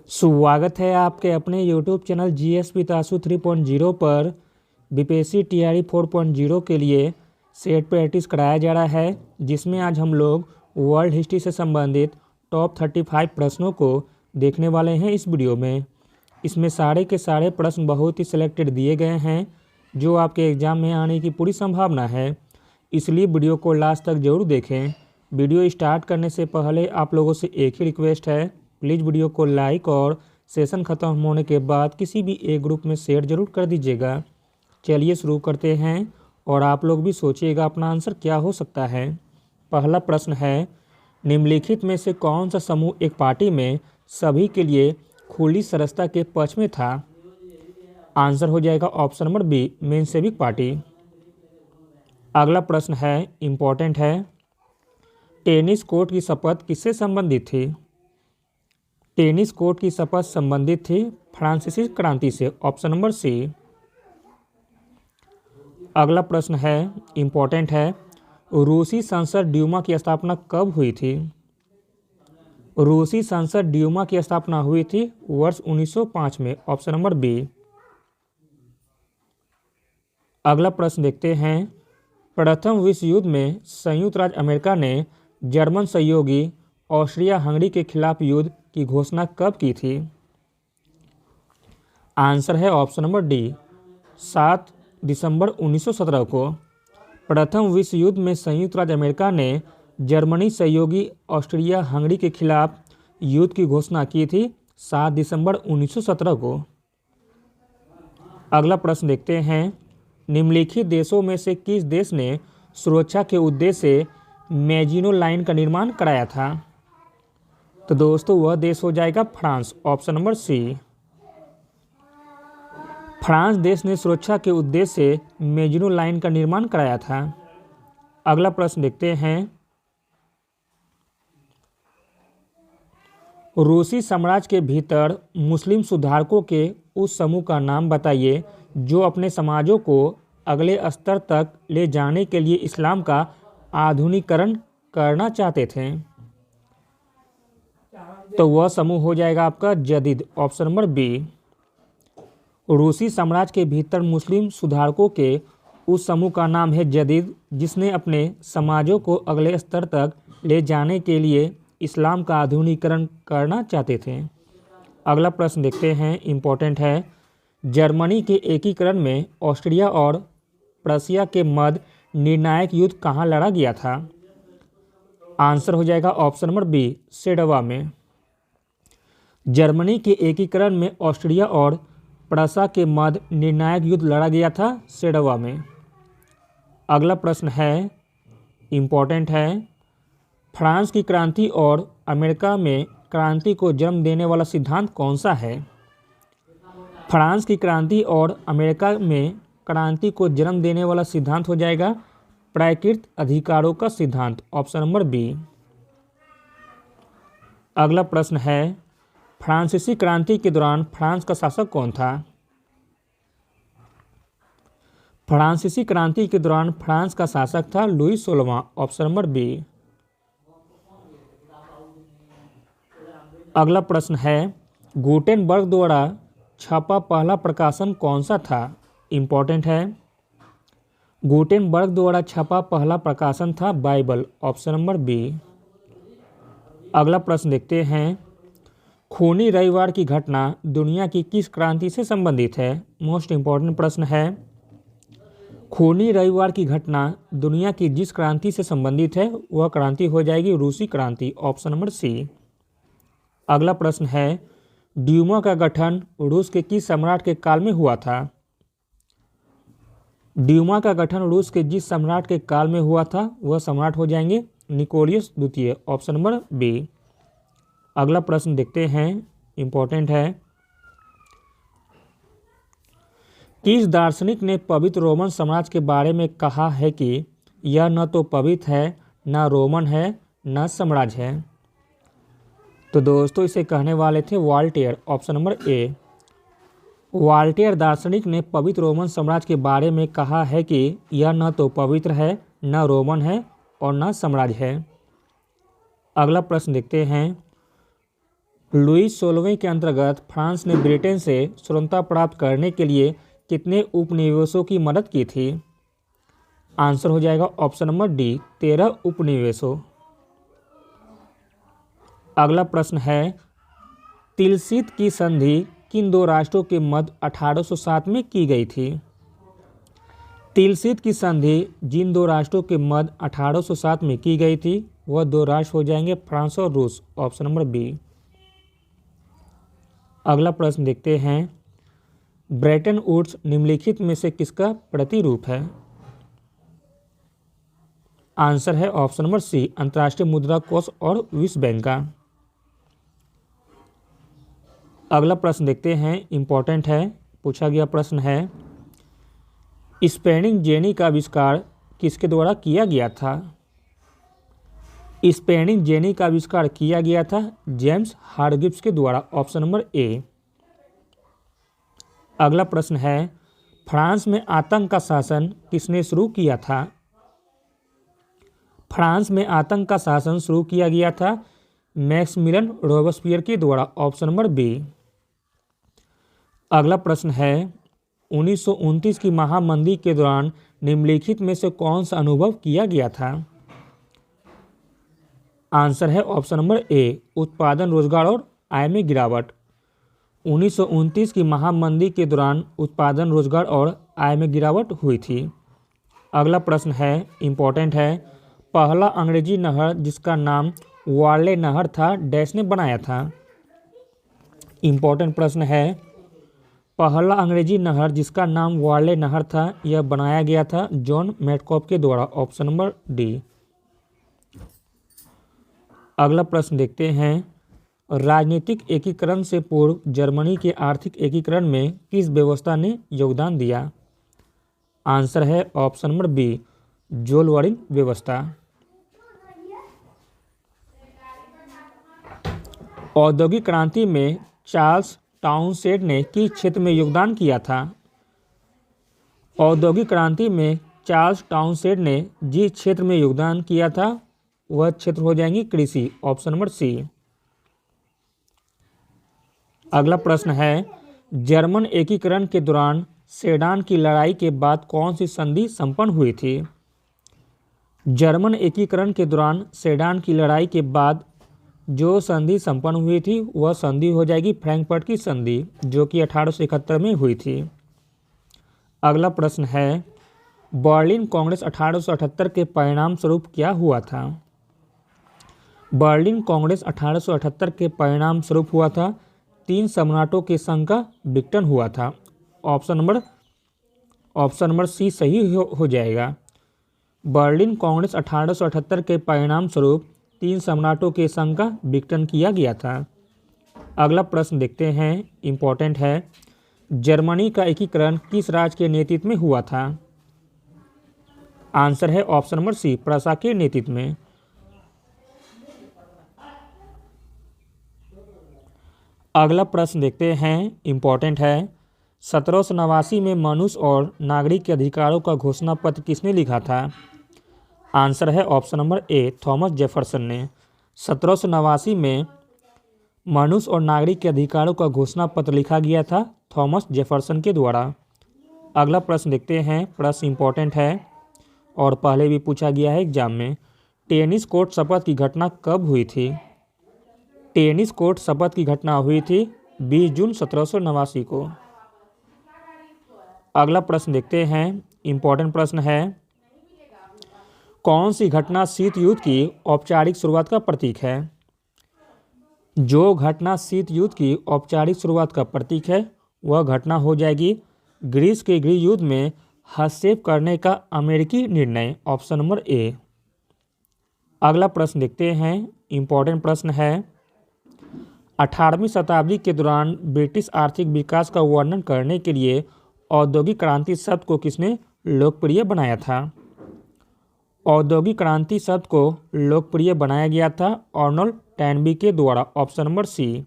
स्वागत है आपके अपने YouTube चैनल जीएस पितासु 3.0 पर। बीपीएससी टीआरई 4.0 के लिए सेट प्रैक्टिस कराया जा रहा है, जिसमें आज हम लोग वर्ल्ड हिस्ट्री से संबंधित टॉप 35 प्रश्नों को देखने वाले हैं इस वीडियो में। इसमें सारे के सारे प्रश्न बहुत ही सिलेक्टेड दिए गए हैं जो आपके एग्ज़ाम में आने की पूरी संभावना है, इसलिए वीडियो को लास्ट तक ज़रूर देखें। वीडियो स्टार्ट करने से पहले आप लोगों से एक ही रिक्वेस्ट है, प्लीज़ वीडियो को लाइक और सेशन ख़त्म होने के बाद किसी भी एक ग्रुप में शेयर जरूर कर दीजिएगा। चलिए शुरू करते हैं और आप लोग भी सोचिएगा अपना आंसर क्या हो सकता है। पहला प्रश्न है, निम्नलिखित में से कौन सा समूह एक पार्टी में सभी के लिए खुली सदस्यता के पक्ष में था? आंसर हो जाएगा option number B, Menshevik party. अगला प्रश्न है, इम्पोर्टेंट है, टेनिस कोर्ट की शपथ किससे संबंधित थी? टेनिस कोर्ट की शपथ संबंधित थी फ्रांसीसी क्रांति से। Option number C. अगला प्रश्न है, इम्पोर्टेंट है, रूसी संसद ड्यूमा की स्थापना कब हुई थी? रूसी संसद ड्यूमा की स्थापना हुई थी वर्ष 1905 में। Option number B. अगला प्रश्न देखते हैं, प्रथम विश्व युद्ध में संयुक्त राज्य अमेरिका ने जर्मन सहयोगी ऑस्ट्रिया हंगरी के खिलाफ युद्ध की घोषणा कब की थी? आंसर है ऑप्शन नंबर डी, 7 दिसंबर 1917 को। प्रथम विश्व युद्ध में संयुक्त राज्य अमेरिका ने जर्मनी सहयोगी ऑस्ट्रिया हंगरी के खिलाफ युद्ध की घोषणा की थी 7 दिसंबर 1917 को। अगला प्रश्न देखते हैं, निम्नलिखित देशों में से किस देश ने सुरक्षा के उद्देश्य से मैजिनो लाइन का निर्माण कराया था? तो दोस्तों वह देश हो जाएगा France. Option number C. France देश ने सुरक्षा के उद्देश्य से मैजिनो लाइन का निर्माण कराया था। अगला प्रश्न देखते हैं, रूसी साम्राज्य के भीतर मुस्लिम सुधारकों के उस समूह का नाम बताइए जो अपने समाजों को अगले स्तर तक ले जाने के लिए इस्लाम का आधुनिकीकरण करना चाहते थे। तो वह समूह हो जाएगा आपका जदीद। Option number B. रूसी साम्राज्य के भीतर मुस्लिम सुधारकों के उस समूह का नाम है जदीद, जिसने अपने समाजों को अगले स्तर तक ले जाने के लिए इस्लाम का आधुनिकीकरण करना चाहते थे। अगला प्रश्न देखते हैं, इम्पोर्टेंट है, जर्मनी के एकीकरण में ऑस्ट्रिया और प्रशिया के मध्य निर्णायक युद्ध कहाँ लड़ा गया था? आंसर हो जाएगा ऑप्शन नंबर बी, सेडवा में। जर्मनी के एकीकरण में ऑस्ट्रिया और प्रशा के मध्य निर्णायक युद्ध लड़ा गया था सेडवा में। अगला प्रश्न है, इम्पोर्टेंट है, फ्रांस की क्रांति और अमेरिका में क्रांति को जन्म देने वाला सिद्धांत कौन सा है? फ्रांस की क्रांति और अमेरिका में क्रांति को जन्म देने वाला सिद्धांत हो जाएगा प्राकृत अधिकारों का सिद्धांत। Option number B. अगला प्रश्न है, फ्रांसीसी क्रांति के दौरान फ्रांस का शासक कौन था? फ्रांसीसी क्रांति के दौरान फ्रांस का शासक था लुई 16वां। Option number B. अगला प्रश्न है, गुटेनबर्ग द्वारा छपा पहला प्रकाशन कौन सा था? इम्पोर्टेंट है, गुटेनबर्ग द्वारा छपा पहला प्रकाशन था बाइबल। Option number B. अगला प्रश्न देखते हैं, खूनी रविवार की घटना दुनिया की किस क्रांति से संबंधित है? मोस्ट इम्पॉर्टेंट प्रश्न है, खूनी रविवार की घटना दुनिया की जिस क्रांति से संबंधित है वह क्रांति हो जाएगी रूसी क्रांति। Option number C. अगला प्रश्न है, ड्यूमा का गठन रूस के किस सम्राट के काल में हुआ था? ड्यूमा का गठन रूस के जिस सम्राट के काल में हुआ था वह सम्राट हो जाएंगे निकोलियस द्वितीय। Option number B. अगला प्रश्न देखते हैं, इम्पोर्टेंट है, किस दार्शनिक ने पवित्र रोमन साम्राज्य के बारे में कहा है कि यह न तो पवित्र है, न रोमन है, न साम्राज्य है? तो दोस्तों इसे कहने वाले थे Voltaire. Option number A. Voltaire दार्शनिक ने पवित्र रोमन साम्राज्य के बारे में कहा है कि यह न तो पवित्र है, न रोमन है और न साम्राज्य है। अगला प्रश्न देखते हैं, लुई 16वें के अंतर्गत फ्रांस ने ब्रिटेन से स्वतंत्रता प्राप्त करने के लिए कितने उपनिवेशों की मदद की थी? आंसर हो जाएगा ऑप्शन नंबर डी, 13 उपनिवेशों। अगला प्रश्न है, तिलसित की संधि किन दो राष्ट्रों के मध्य 1807 में की गई थी? तिलसित की संधि जिन दो राष्ट्रों के मध्य 1807 में की गई थी वह दो राष्ट्र हो जाएंगे फ्रांस और रूस, ऑप्शन नंबर बी। अगला प्रश्न देखते हैं, ब्रेटन वुड्स निम्नलिखित में से किसका प्रतिरूप है? आंसर है ऑप्शन नंबर सी, अंतर्राष्ट्रीय मुद्रा कोष और विश्व बैंक का। अगला प्रश्न देखते हैं, इंपॉर्टेंट है, पूछा गया प्रश्न है, स्पेनिंग जेनी का आविष्कार किसके द्वारा किया गया था? स्पेनिंग जेनी का आविष्कार किया गया था जेम्स हारग्रीव्स के द्वारा, ऑप्शन नंबर ए। अगला प्रश्न है, फ्रांस में आतंक का शासन किसने शुरू किया था? फ्रांस में आतंक का शासन शुरू किया गया था मैक्सिमिलियन रोबेस्पियर के द्वारा, ऑप्शन नंबर बी। अगला प्रश्न है, 1929 की महामंदी के दौरान निम्नलिखित में से कौन सा अनुभव किया गया था? आंसर है ऑप्शन नंबर ए, उत्पादन, रोजगार और आय में गिरावट। 1929 की महामंदी के दौरान उत्पादन, रोजगार और आय में गिरावट हुई थी। अगला प्रश्न है, इंपॉर्टेंट है, पहला अंग्रेजी नहर जिसका नाम वार्ले नहर था डैश ने बनाया था? इंपॉर्टेंट प्रश्न है, पहला अंग्रेजी नहर जिसका नाम वार्ले नहर था यह बनाया गया था जॉन मैटकॉफ के द्वारा, ऑप्शन नंबर डी। अगला प्रश्न देखते हैं, राजनीतिक एकीकरण से पूर्व जर्मनी के आर्थिक एकीकरण में किस व्यवस्था ने योगदान दिया? आंसर है ऑप्शन नंबर बी, जोलवर्डिंग व्यवस्था। औद्योगिक क्रांति में चार्ल्स टाउनशेंड ने किस क्षेत्र में योगदान किया था? औद्योगिक क्रांति में चार्ल्स टाउनशेंड ने जिस क्षेत्र में योगदान किया था वह क्षेत्र हो जाएंगे कृषि, ऑप्शन नंबर सी। अगला प्रश्न है, जर्मन एकीकरण के दौरान सेडान की लड़ाई के बाद कौन सी संधि संपन्न हुई थी? जर्मन एकीकरण के दौरान सेडान की लड़ाई के बाद जो संधि संपन्न हुई थी वह संधि हो जाएगी फ्रैंकफर्ट की संधि, जो कि 1871 में हुई थी। अगला प्रश्न है, बर्लिन कांग्रेस 1878 के परिणाम स्वरूप क्या हुआ था? बर्लिन कांग्रेस 1878 के परिणाम स्वरूप हुआ था 3 सम्राटों के संघ का विघटन हुआ था, ऑप्शन नंबर सी सही हो जाएगा। बर्लिन कांग्रेस 1878 के परिणाम स्वरूप 3 सम्राटों के संघ का विघटन किया गया था। अगला प्रश्न देखते हैं, इंपॉर्टेंट है, जर्मनी का एकीकरण किस राज्य के नेतृत्व में हुआ था? आंसर है ऑप्शन नंबर सी, प्रशा के नेतृत्व में। अगला प्रश्न देखते हैं, इंपॉर्टेंट है, 1789 में मनुष्य और नागरिक के अधिकारों का घोषणा पत्र किसने लिखा था? आंसर है option number A, Thomas Jefferson ने। 1789 में मनुष्य और नागरिक के अधिकारों का घोषणा पत्र लिखा गया था थॉमस जेफरसन के द्वारा। अगला प्रश्न देखते हैं, प्रश्न इंपॉर्टेंट है और पहले भी पूछा गया है एग्जाम में, टेनिस कोर्ट शपथ की घटना कब हुई थी? टेनिस कोर्ट शपथ की घटना हुई थी 20 जून 1789 को। अगला प्रश्न देखते हैं, इंपॉर्टेंट प्रश्न है, कौन सी घटना शीत युद्ध की औपचारिक शुरुआत का प्रतीक है? जो घटना शीत युद्ध की औपचारिक शुरुआत का प्रतीक है वह घटना हो जाएगी ग्रीस के गृह युद्ध में हस्तक्षेप करने का अमेरिकी निर्णय, ऑप्शन नंबर ए। अगला प्रश्न देखते हैं, इंपॉर्टेंट प्रश्न है, 18वीं शताब्दी के दौरान ब्रिटिश आर्थिक विकास का वर्णन करने के लिए औद्योगिक क्रांति शब्द को किसने लोकप्रिय बनाया था? औद्योगिक क्रांति शब्द को लोकप्रिय बनाया गया था अर्नोल्ड टैनबी के द्वारा, ऑप्शन नंबर सी।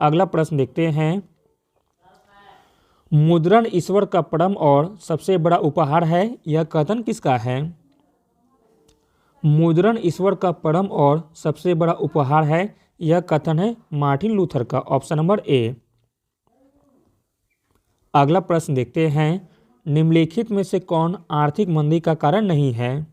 अगला प्रश्न देखते हैं, मुद्रण ईश्वर का परम और सबसे बड़ा उपहार है, यह कथन किसका है? मुद्रण ईश्वर का परम और सबसे बड़ा उपहार है, यह कथन है मार्टिन लूथर का, ऑप्शन नंबर ए। अगला प्रश्न देखते हैं, निम्नलिखित में से कौन आर्थिक मंदी का कारण नहीं है?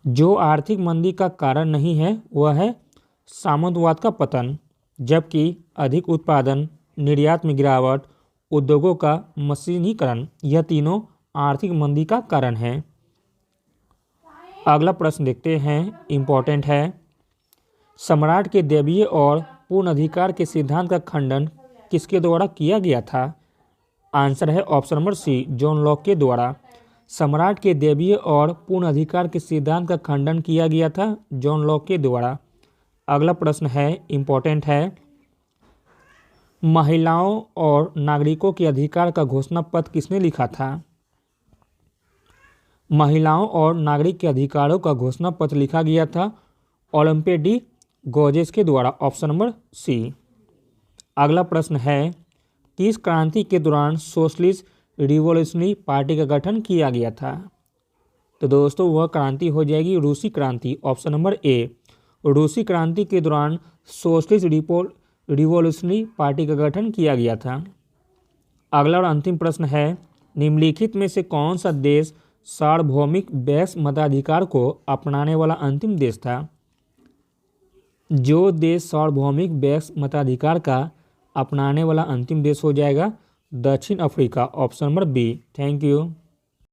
जो आर्थिक मंदी का कारण नहीं है वह है सामंतवाद का पतन, जबकि अधिक उत्पादन, निर्यात में गिरावट, उद्योगों का मशीनीकरण, यह तीनों आर्थिक मंदी का कारण है। अगला प्रश्न देखते हैं, इम्पोर्टेंट है, सम्राट के दैवीय और पूर्ण अधिकार के सिद्धांत का खंडन किसके द्वारा किया गया था? आंसर है option number C, John Locke के द्वारा। सम्राट के दैवीय और पूर्ण अधिकार के सिद्धांत का खंडन किया गया था जॉन लॉक के द्वारा। अगला प्रश्न है, इम्पोर्टेंट है, महिलाओं और नागरिकों के अधिकार का घोषणा पत्र किसने लिखा था? महिलाओं और नागरिक के अधिकारों का घोषणा पत्र लिखा गया था ओलंपे डी गोजेस के द्वारा, ऑप्शन नंबर सी। अगला प्रश्न है, किस क्रांति के दौरान सोशलिस्ट रिवॉल्यूशनरी पार्टी का गठन किया गया था? तो दोस्तों वह क्रांति हो जाएगी रूसी क्रांति, ऑप्शन नंबर ए। रूसी क्रांति के दौरान सोशलिस्ट रिवॉल्यूशनरी पार्टी का गठन किया गया था। अगला और अंतिम प्रश्न है, निम्नलिखित में से कौन सा देश सार्वभौमिक वैश्विक मताधिकार को अपनाने वाला अंतिम देश था? जो देश सार्वभौमिक वैश्विक मताधिकार का अपनाने वाला अंतिम देश हो जाएगा दक्षिण Africa, option number B. Thank you.